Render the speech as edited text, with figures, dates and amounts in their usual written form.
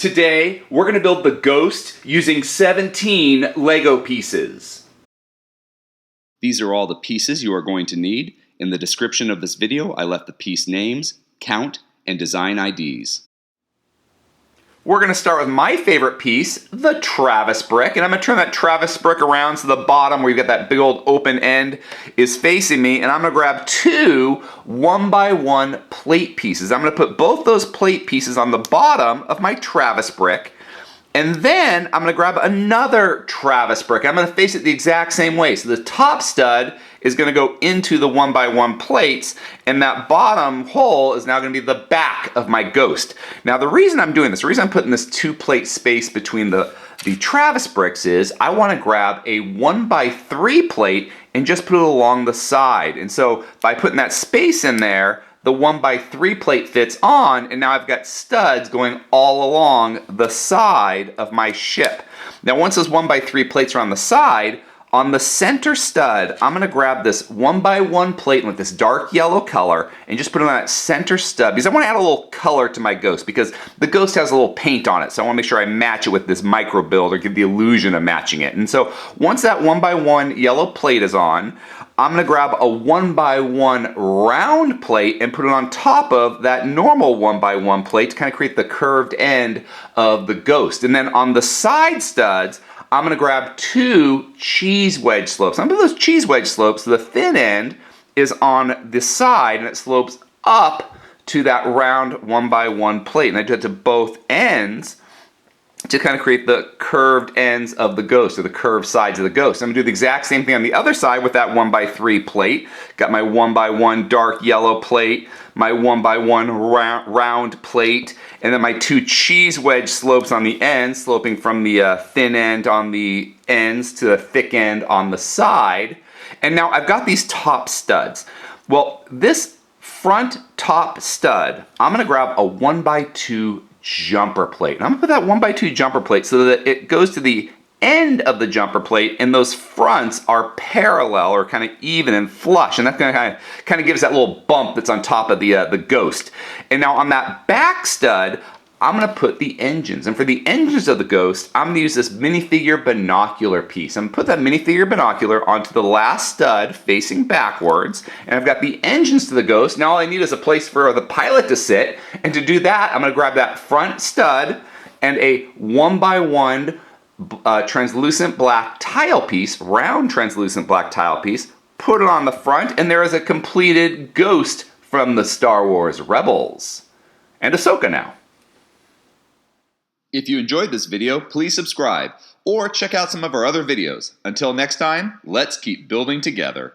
Today, we're going to build the Ghost using 17 Lego pieces. These are all the pieces you are going to need. In the description of this video, I left the piece names, count, and design IDs. We're going to start with my favorite piece, the Travis brick, and I'm going to turn that Travis brick around so the bottom where you get that big old open end is facing me, and I'm going to grab two 1x1 plate pieces. I'm going to put both those plate pieces on the bottom of my Travis brick, and then I'm going to grab another Travis brick. I'm going to face it the exact same way. So the top stud is going to go into the 1x1 plates, and that bottom hole is now going to be the back of my Ghost. Now the reason I'm doing this, the reason I'm putting this 2-plate space between the Travis bricks is I want to grab a 1x3 plate and just put it along the side. And so by putting that space in there, the 1x3 plate fits on, and now I've got studs going all along the side of my ship. Now once those 1x3 plates are on the side, on the center stud, I'm going to grab this 1x1 plate with this dark yellow color and just put it on that center stud because I want to add a little color to my Ghost because the Ghost has a little paint on it, so I want to make sure I match it with this micro build or give the illusion of matching it. And so once that 1x1 yellow plate is on, I'm going to grab a 1x1 round plate and put it on top of that normal 1x1 plate to kind of create the curved end of the Ghost. And then on the side studs, I'm going to grab two cheese wedge slopes. I'm going to put those cheese wedge slopes so the thin end is on the side and it slopes up to that round 1x1 plate. And I do it to both ends to kind of create the curved ends of the Ghost, or the curved sides of the Ghost. I'm going to do the exact same thing on the other side with that 1x3 plate. Got my 1x1 dark yellow plate, my 1x1 round plate, and then my two cheese wedge slopes on the ends, sloping from the thin end on the ends to the thick end on the side. And now I've got these top studs. Well, this front top stud, I'm going to grab a 1x2 jumper plate. And I'm going to put that 1x2 jumper plate so that it goes to the end of the jumper plate and those fronts are parallel or kind of even and flush, and that kind of gives that little bump that's on top of the Ghost. And now on that back stud, I'm going to put the engines, and for the engines of the Ghost, I'm going to use this minifigure binocular piece. I'm going to put that minifigure binocular onto the last stud facing backwards, and I've got the engines to the Ghost. Now all I need is a place for the pilot to sit, and to do that, I'm going to grab that front stud and a 1x1 translucent black tile piece, round translucent black tile piece, put it on the front, and there is a completed Ghost from the Star Wars Rebels. And Ahsoka now. If you enjoyed this video, please subscribe or check out some of our other videos. Until next time, let's keep building together.